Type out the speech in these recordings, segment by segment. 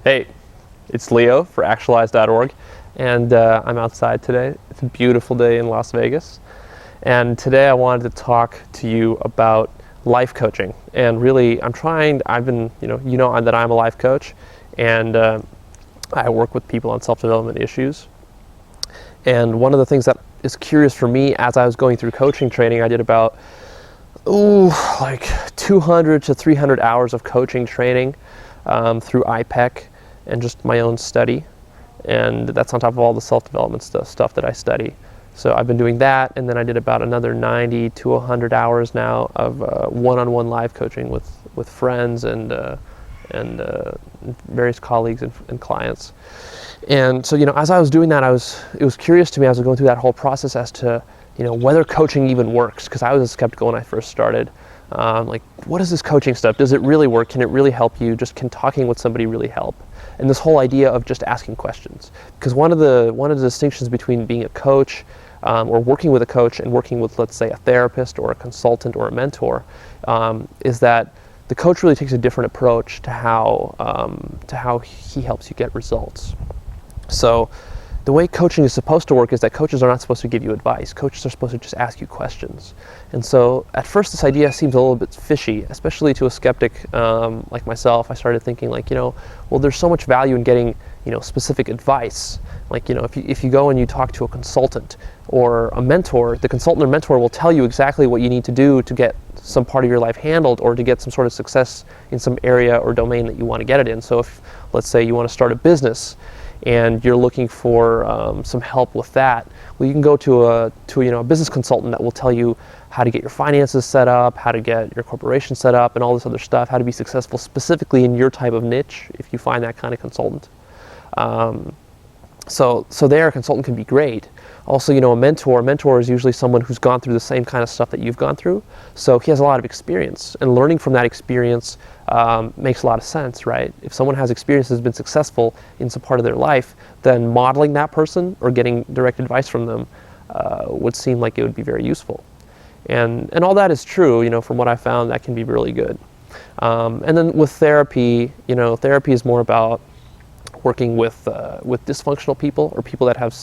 Hey, it's Leo for Actualized.org, and I'm outside today. It's a beautiful day in Las Vegas, and today I wanted to talk to you about life coaching. And really, I've been, that I'm a life coach, and I work with people on self-development issues. And one of the things that is curious for me as I was going through coaching training, I did about 200 to 300 hours of coaching training through IPEC and just my own study, and that's on top of all the self-development stuff that I study. So I've been doing that, and then I did about another 90 to 100 hours now of one-on-one live coaching with friends and various colleagues and clients. And so, as I was doing that, it was curious to me as I was going through that whole process as to, whether coaching even works, because I was skeptical when I first started. What is this coaching stuff? Does it really work? Can it really help you? Can talking with somebody really help? And this whole idea of just asking questions, because one of the distinctions between being a coach or working with a coach and working with, let's say, a therapist or a consultant or a mentor, is that the coach really takes a different approach to how he helps you get results. So the way coaching is supposed to work is that coaches are not supposed to give you advice. Coaches are supposed to just ask you questions. And so at first this idea seems a little bit fishy, especially to a skeptic like myself. I started thinking there's so much value in getting specific advice. If you go and you talk to a consultant or a mentor, the consultant or mentor will tell you exactly what you need to do to get some part of your life handled or to get some sort of success in some area or domain that you want to get it in. So if, let's say, you want to start a business and you're looking for some help with that, well, you can go to a business consultant that will tell you how to get your finances set up, how to get your corporation set up, and all this other stuff, how to be successful specifically in your type of niche if you find that kind of consultant. So there, a consultant can be great. Also, a mentor is usually someone who's gone through the same kind of stuff that you've gone through. So he has a lot of experience, and learning from that experience makes a lot of sense, right? If someone has experience, has been successful in some part of their life, then modeling that person or getting direct advice from them would seem like it would be very useful. And all that is true, from what I found, that can be really good. And then with therapy, therapy is more about working with dysfunctional people or people that have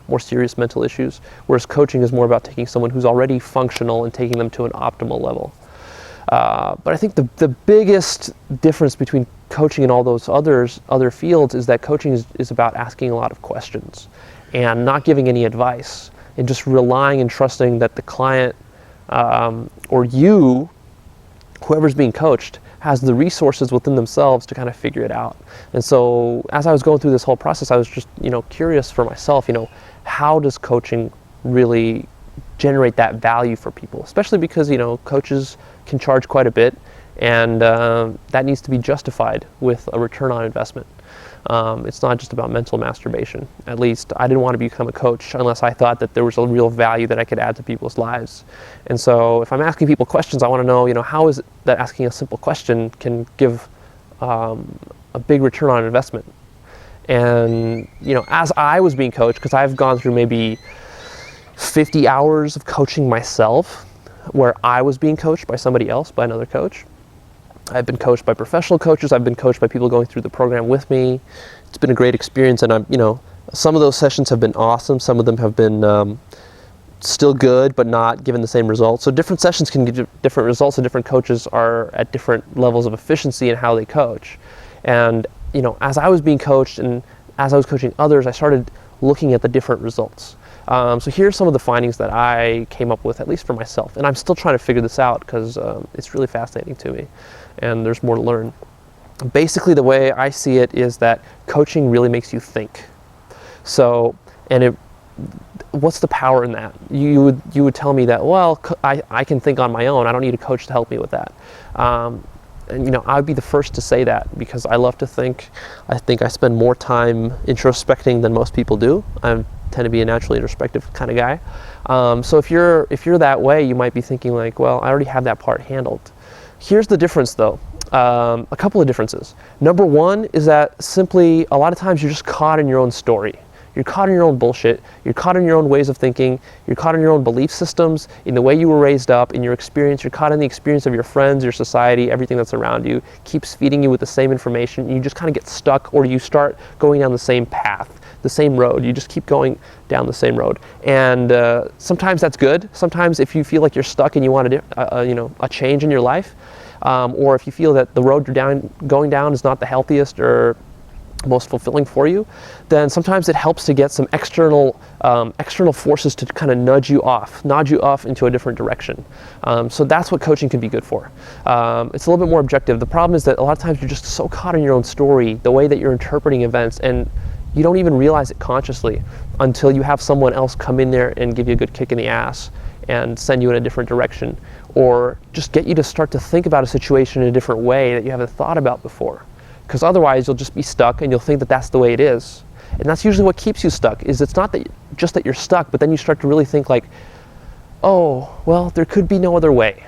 more serious mental issues, whereas coaching is more about taking someone who's already functional and taking them to an optimal level. But I think the biggest difference between coaching and all those other fields is that coaching is about asking a lot of questions and not giving any advice, and just relying and trusting that the client or you, whoever's being coached, has the resources within themselves to kind of figure it out. And so as I was going through this whole process, I was just curious for myself, how does coaching really generate that value for people, especially because coaches can charge quite a bit, and that needs to be justified with a return on investment. It's not just about mental masturbation. At least I didn't want to become a coach unless I thought that there was a real value that I could add to people's lives. And so if I'm asking people questions, I want to know, how is it that asking a simple question can give a big return on investment? And, as I was being coached, because I've gone through maybe 50 hours of coaching myself, where I was being coached by somebody else, by another coach. I've been coached by professional coaches. I've been coached by people going through the program with me. It's been a great experience, and some of those sessions have been awesome. Some of them have been still good, but not given the same results. So different sessions can give different results, and different coaches are at different levels of efficiency in how they coach. And as I was being coached and as I was coaching others, I started looking at the different results. So here's some of the findings that I came up with, at least for myself. And I'm still trying to figure this out because it's really fascinating to me, and there's more to learn. Basically, the way I see it is that coaching really makes you think. So, what's the power in that? You would tell me that, well, I can think on my own. I don't need a coach to help me with that. And I'd be the first to say that, because I love to think. I think I spend more time introspecting than most people do. I tend to be a naturally introspective kind of guy. So if you're that way, you might be thinking well, I already have that part handled. Here's the difference, though. A couple of differences. Number one is that simply a lot of times you're just caught in your own story. You're caught in your own bullshit. You're caught in your own ways of thinking. You're caught in your own belief systems, in the way you were raised up, in your experience. You're caught in the experience of your friends, your society, everything that's around you keeps feeding you with the same information. You just kind of get stuck, or you start going down the same path, the same road. You just keep going down the same road. And sometimes that's good. Sometimes if you feel like you're stuck and you want a change in your life, or if you feel that the road you're going down is not the healthiest or most fulfilling for you, then sometimes it helps to get some external forces to kind of nudge you off into a different direction. So that's what coaching can be good for. It's a little bit more objective. The problem is that a lot of times you're just so caught in your own story, the way that you're interpreting events, and you don't even realize it consciously until you have someone else come in there and give you a good kick in the ass and send you in a different direction, or just get you to start to think about a situation in a different way that you haven't thought about before. Because otherwise you'll just be stuck and you'll think that that's the way it is. And that's usually what keeps you stuck, is it's not that just that you're stuck, but then you start to really think like, oh, well, there could be no other way.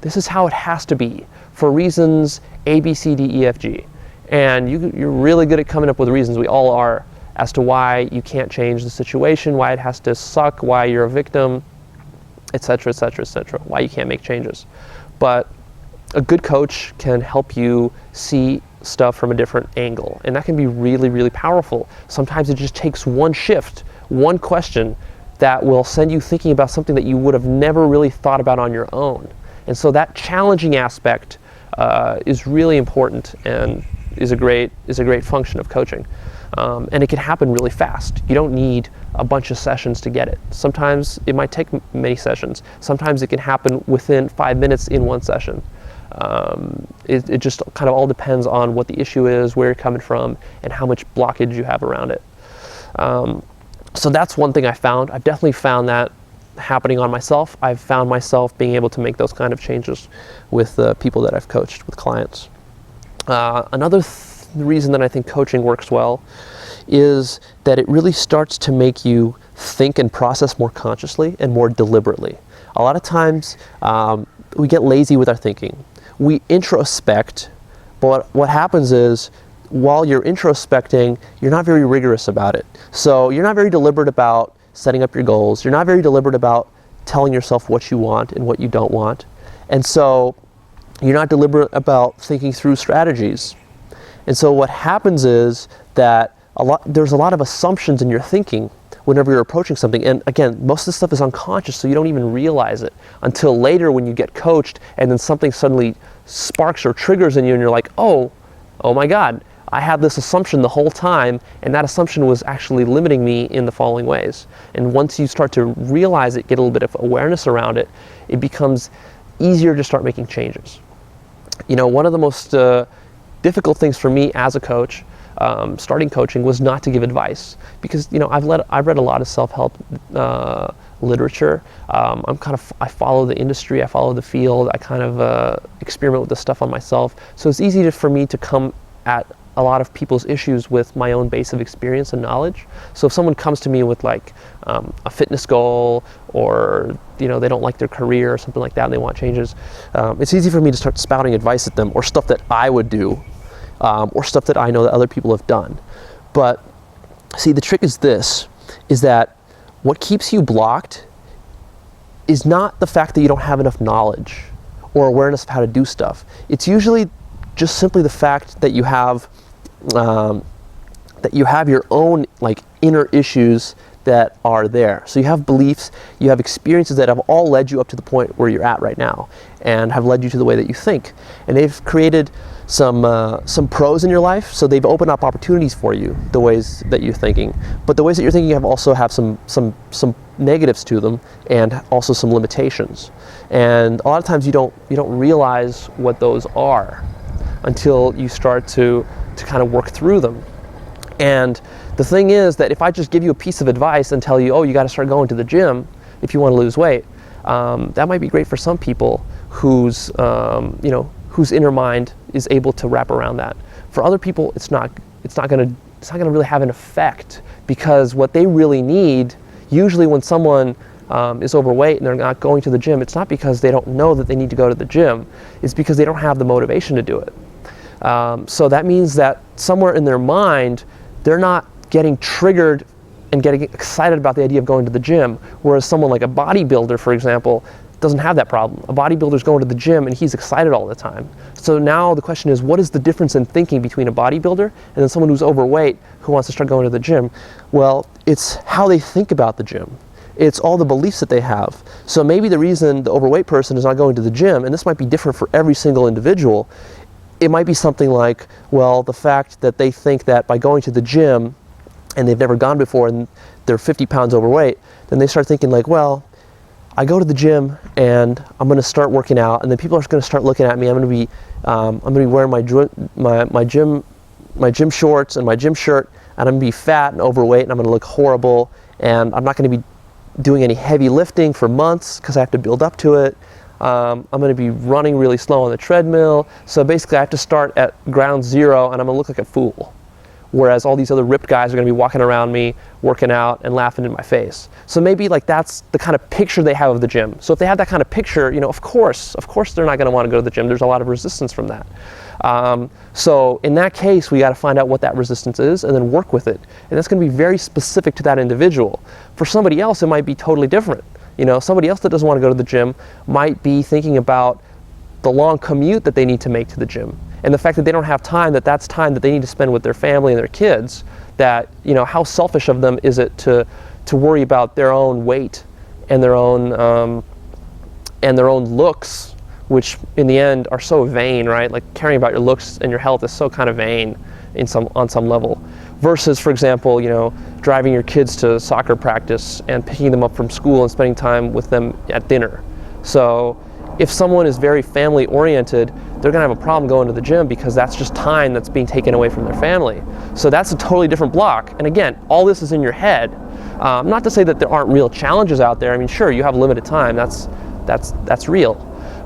This is how it has to be for reasons A, B, C, D, E, F, G. And you're really good at coming up with reasons, we all are, as to why you can't change the situation, why it has to suck, why you're a victim, etc., etc., etc., why you can't make changes. But a good coach can help you see stuff from a different angle, and that can be really, really powerful. Sometimes it just takes one shift, one question that will send you thinking about something that you would have never really thought about on your own. And so that challenging aspect is really important and is a great function of coaching. And it can happen really fast. You don't need a bunch of sessions to get it. Sometimes it might take many sessions. Sometimes it can happen within 5 minutes in one session. It just kind of all depends on what the issue is, where you're coming from, and how much blockage you have around it. So that's one thing I found. I've definitely found that happening on myself. I've found myself being able to make those kind of changes with people that I've coached, with clients. Another reason that I think coaching works well is that it really starts to make you think and process more consciously and more deliberately. A lot of times we get lazy with our thinking. We introspect, but what happens is while you're introspecting, you're not very rigorous about it. So you're not very deliberate about setting up your goals. You're not very deliberate about telling yourself what you want and what you don't want. And so you're not deliberate about thinking through strategies. And so what happens is that there's a lot of assumptions in your thinking whenever you're approaching something. And again, most of this stuff is unconscious, so you don't even realize it until later when you get coached and then something suddenly sparks or triggers in you and you're like, oh my God, I had this assumption the whole time, and that assumption was actually limiting me in the following ways. And once you start to realize it, get a little bit of awareness around it, it becomes easier to start making changes. You know, one of the most difficult things for me as a coach, starting coaching, was not to give advice, because I've read a lot of self-help literature. I follow the industry, I follow the field, I kind of experiment with this stuff on myself. So it's easy for me to come at a lot of people's issues with my own base of experience and knowledge. So if someone comes to me with like a fitness goal, or they don't like their career or something like that and they want changes, it's easy for me to start spouting advice at them, or stuff that I would do, or stuff that I know that other people have done. But see, the trick is that what keeps you blocked is not the fact that you don't have enough knowledge or awareness of how to do stuff. It's usually just simply the fact that you have your own like inner issues that are there. So you have beliefs, you have experiences that have all led you up to the point where you're at right now, and have led you to the way that you think. And they've created some pros in your life, so they've opened up opportunities for you, the ways that you're thinking. But the ways that you're thinking also have some negatives to them, and also some limitations. And a lot of times you don't realize what those are until you start to kind of work through them. And the thing is that if I just give you a piece of advice and tell you, oh, you got to start going to the gym if you want to lose weight, that might be great for some people whose inner mind is able to wrap around that. For other people, it's not going to really have an effect, because what they really need, usually when someone is overweight and they're not going to the gym, it's not because they don't know that they need to go to the gym, it's because they don't have the motivation to do it. So that means that somewhere in their mind, they're not getting triggered and getting excited about the idea of going to the gym, whereas someone like a bodybuilder, for example, doesn't have that problem. A bodybuilder's going to the gym and he's excited all the time. So now the question is, what is the difference in thinking between a bodybuilder and then someone who's overweight who wants to start going to the gym? Well, it's how they think about the gym. It's all the beliefs that they have. So maybe the reason the overweight person is not going to the gym, and this might be different for every single individual, it might be something like, well, the fact that they think that by going to the gym and they've never gone before and they're 50 pounds overweight, then they start thinking like, well, I go to the gym and I'm going to start working out, and then people are going to start looking at me. I'm going to be wearing my gym shorts and my gym shirt, and I'm going to be fat and overweight, and I'm going to look horrible, and I'm not going to be doing any heavy lifting for months because I have to build up to it. I'm going to be running really slow on the treadmill. So basically I have to start at ground zero and I'm going to look like a fool. Whereas all these other ripped guys are going to be walking around me, working out and laughing in my face. So maybe like that's the kind of picture they have of the gym. So if they have that kind of picture, you know, of course they're not going to want to go to the gym. There's a lot of resistance from that. So in that case, we got to find out what that resistance is and then work with it. And that's going to be very specific to that individual. For somebody else, it might be totally different. You know, somebody else that doesn't want to go to the gym might be thinking about the long commute that they need to make to the gym. And the fact that they don't have time, that's time that they need to spend with their family and their kids, that, you know, how selfish of them is it to worry about their own weight and their own looks, which in the end are so vain, right? Like caring about your looks and your health is so kind of vain on some level. Versus, for example, you know, driving your kids to soccer practice and picking them up from school and spending time with them at dinner. So if someone is very family oriented, they're going to have a problem going to the gym because that's just time that's being taken away from their family. So that's a totally different block. And again, all this is in your head. Not to say that there aren't real challenges out there. I mean, sure, you have limited time. That's real.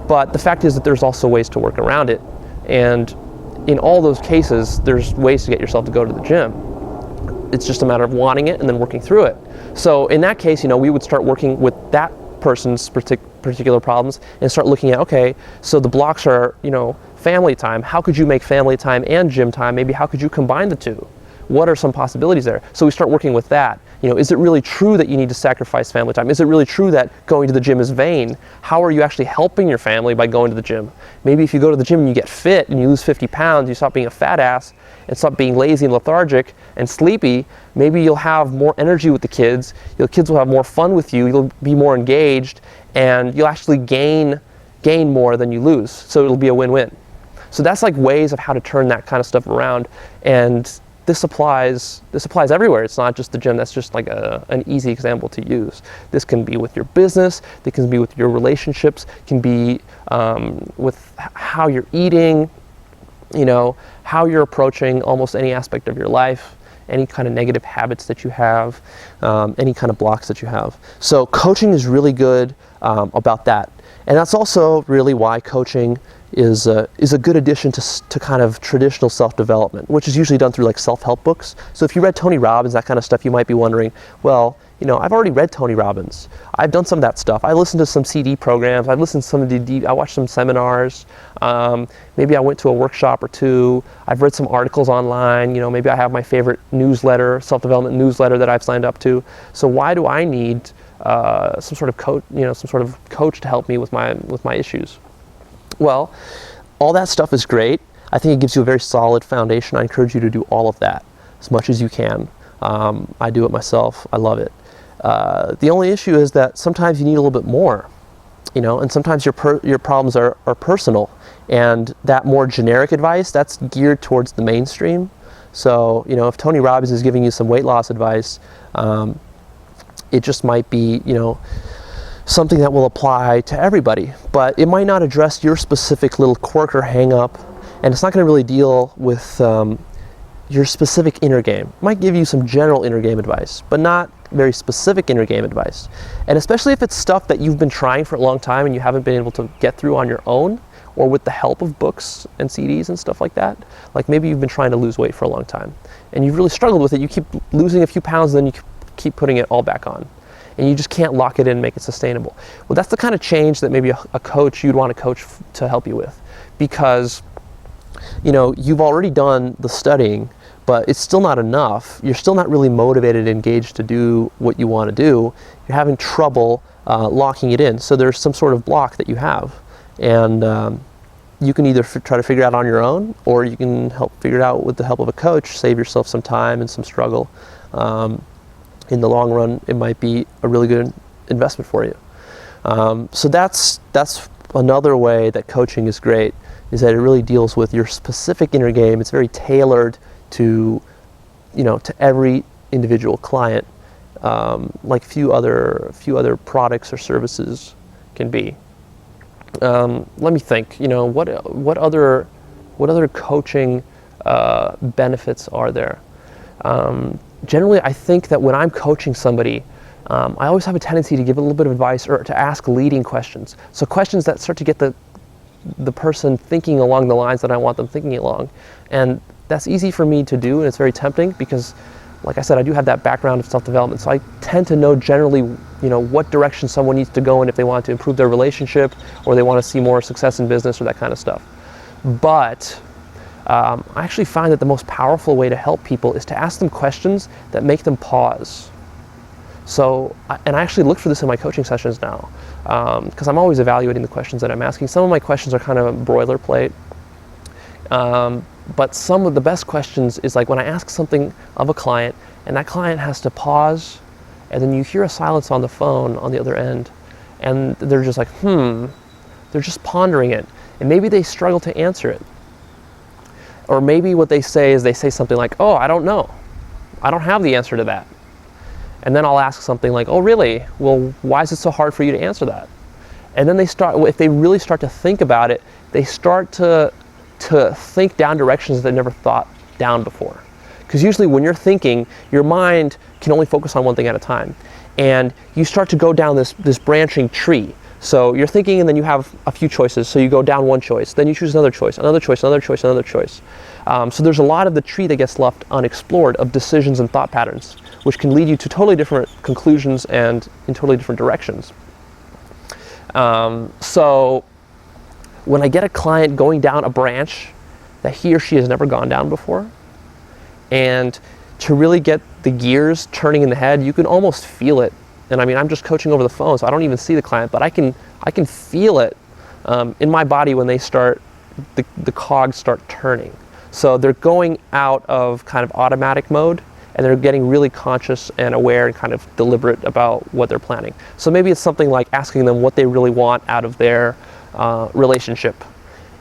But the fact is that there's also ways to work around it. And in all those cases, there's ways to get yourself to go to the gym. It's just a matter of wanting it and then working through it. So in that case, you know, we would start working with that person's particular problems and start looking at, okay, so the blocks are, you know, family time. How could you make family time and gym time? Maybe how could you combine the two? What are some possibilities there? So we start working with that. You know, is it really true that you need to sacrifice family time? Is it really true that going to the gym is vain? How are you actually helping your family by going to the gym? Maybe if you go to the gym and you get fit and you lose 50 pounds, you stop being a fat ass and stop being lazy and lethargic and sleepy, maybe you'll have more energy with the kids. Your kids will have more fun with you. You'll be more engaged and you'll actually gain more than you lose. So it'll be a win-win. So that's like ways of how to turn that kind of stuff around. And this applies everywhere. It's not just the gym. That's just like an easy example to use. This can be with your business. It can be with your relationships. It can be with how you're eating, you know, how you're approaching almost any aspect of your life, any kind of negative habits that you have, any kind of blocks that you have. So coaching is really good about that. And that's also really why coaching is a good addition to kind of traditional self-development, which is usually done through like self-help books. So if you read Tony Robbins, that kind of stuff, you might be wondering, well, you know, I've already read Tony Robbins. I've done some of that stuff. I listened to some CD programs. I've listened to some of I watched some seminars. Maybe I went to a workshop or two. I've read some articles online. You know, maybe I have my favorite newsletter, self-development newsletter that I've signed up to. So why do I need some sort of coach to help me with my issues? Well, all that stuff is great. I think it gives you a very solid foundation. I encourage you to do all of that as much as you can. I do it myself. I love it. The only issue is that sometimes you need a little bit more, you know, and sometimes your problems are personal, and that more generic advice, that's geared towards the mainstream. So, you know, if Tony Robbins is giving you some weight loss advice, it just might be, you know, something that will apply to everybody, but it might not address your specific little quirk or hang up, and it's not going to really deal with your specific inner game. It might give you some general inner game advice, but not very specific inner game advice. And especially if it's stuff that you've been trying for a long time and you haven't been able to get through on your own or with the help of books and CDs and stuff like that. Like maybe you've been trying to lose weight for a long time and you've really struggled with it. You keep losing a few pounds and then you keep putting it all back on. And you just can't lock it in and make it sustainable. Well, that's the kind of change that maybe a coach, you'd want a coach to help you with. Because you've already done the studying, but it's still not enough. You're still not really motivated and engaged to do what you want to do. You're having trouble locking it in. So there's some sort of block that you have. And you can either try to figure it out on your own, or you can help figure it out with the help of a coach, save yourself some time and some struggle. In the long run, it might be a really good investment for you. So that's another way that coaching is great, is that it really deals with your specific inner game. It's very tailored to every individual client, like few other products or services can be. Let me think. What other coaching benefits are there? Generally, I think that when I'm coaching somebody, I always have a tendency to give a little bit of advice or to ask leading questions. So questions that start to get the person thinking along the lines that I want them thinking along. And that's easy for me to do, and it's very tempting because, like I said, I do have that background of self-development. So I tend to know generally, what direction someone needs to go in if they want to improve their relationship, or they want to see more success in business, or that kind of stuff. But I actually find that the most powerful way to help people is to ask them questions that make them pause. So, and I actually look for this in my coaching sessions now, because I'm always evaluating the questions that I'm asking. Some of my questions are kind of boilerplate, but some of the best questions is like when I ask something of a client, and that client has to pause, and then you hear a silence on the phone on the other end, and they're just like, they're just pondering it, and maybe they struggle to answer it. Or maybe what they say is they say something like, oh, I don't know. I don't have the answer to that. And then I'll ask something like, oh, really? Well, why is it so hard for you to answer that? And then if they really start to think about it, they start to think down directions they never thought down before. Because usually when you're thinking, your mind can only focus on one thing at a time. And you start to go down this branching tree. So you're thinking, and then you have a few choices. So you go down one choice, then you choose another choice, another choice, another choice, another choice. So there's a lot of the tree that gets left unexplored of decisions and thought patterns, which can lead you to totally different conclusions and in totally different directions. So when I get a client going down a branch that he or she has never gone down before, and to really get the gears turning in the head, you can almost feel it. And I mean, I'm just coaching over the phone, so I don't even see the client, but I can feel it in my body when they start, the cogs start turning. So they're going out of kind of automatic mode, and they're getting really conscious and aware and kind of deliberate about what they're planning. So maybe it's something like asking them what they really want out of their relationship.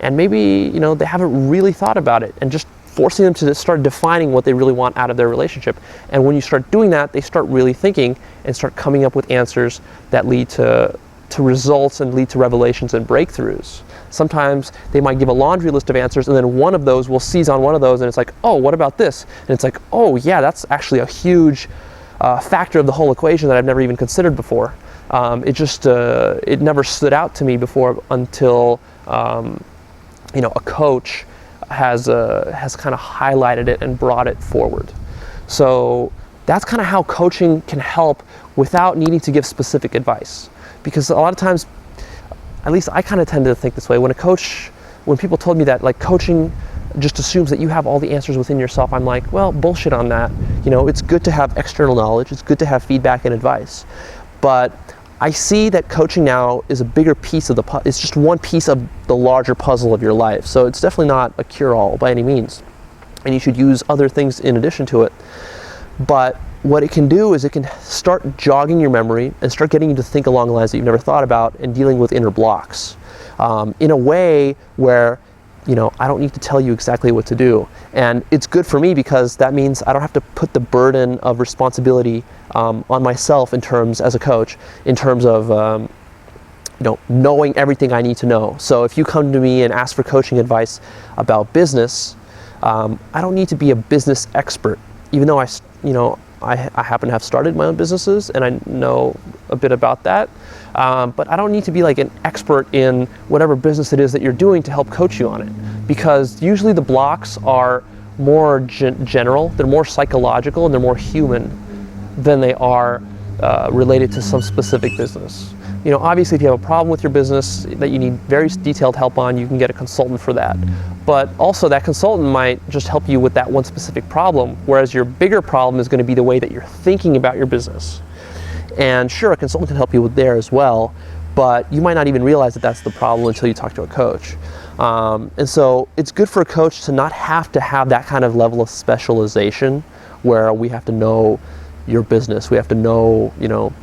And maybe, they haven't really thought about it, and just forcing them to start defining what they really want out of their relationship. And when you start doing that, they start really thinking and start coming up with answers that lead to results and lead to revelations and breakthroughs. Sometimes they might give a laundry list of answers, and then one of those will seize on one of those, and it's like, oh, what about this? And it's like, oh yeah, that's actually a huge factor of the whole equation that I've never even considered before. It never stood out to me before until a coach has kind of highlighted it and brought it forward. So that's kind of how coaching can help without needing to give specific advice. Because a lot of times, at least I kind of tend to think this way, when people told me that like coaching just assumes that you have all the answers within yourself, I'm like, well, bullshit on that. It's good to have external knowledge, it's good to have feedback and advice. But I see that coaching now is a bigger piece of it's just one piece of the larger puzzle of your life. So it's definitely not a cure-all by any means. And you should use other things in addition to it. But what it can do is it can start jogging your memory and start getting you to think along lines that you've never thought about and dealing with inner blocks in a way where I don't need to tell you exactly what to do. And it's good for me because that means I don't have to put the burden of responsibility on myself as a coach, in terms of knowing everything I need to know. So if you come to me and ask for coaching advice about business, I don't need to be a business expert, even though I happen to have started my own businesses and I know a bit about that. But I don't need to be like an expert in whatever business it is that you're doing to help coach you on it. Because usually the blocks are more general, they're more psychological, and they're more human than they are related to some specific business. You know, obviously if you have a problem with your business that you need very detailed help on, you can get a consultant for that. But also that consultant might just help you with that one specific problem, whereas your bigger problem is going to be the way that you're thinking about your business. And sure, a consultant can help you with there as well, but you might not even realize that that's the problem until you talk to a coach. And so it's good for a coach to not have to have that kind of level of specialization where we have to know your business. We have to know, you know,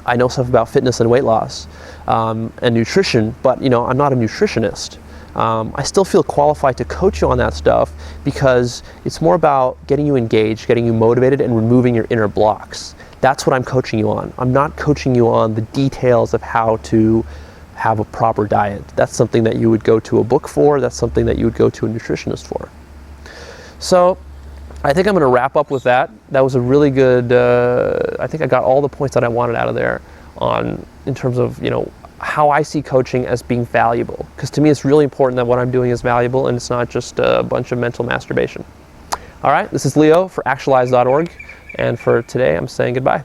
I know stuff about fitness and weight loss and nutrition, but you know, I'm not a nutritionist. I still feel qualified to coach you on that stuff because it's more about getting you engaged, getting you motivated, and removing your inner blocks. That's what I'm coaching you on. I'm not coaching you on the details of how to have a proper diet. That's something that you would go to a book for. That's something that you would go to a nutritionist for. So I think I'm going to wrap up with that. That was a really good, I think I got all the points that I wanted out of there in terms of, you know, how I see coaching as being valuable. Because to me it's really important that what I'm doing is valuable and it's not just a bunch of mental masturbation. All right, this is Leo for Actualized.org. And for today, I'm saying goodbye.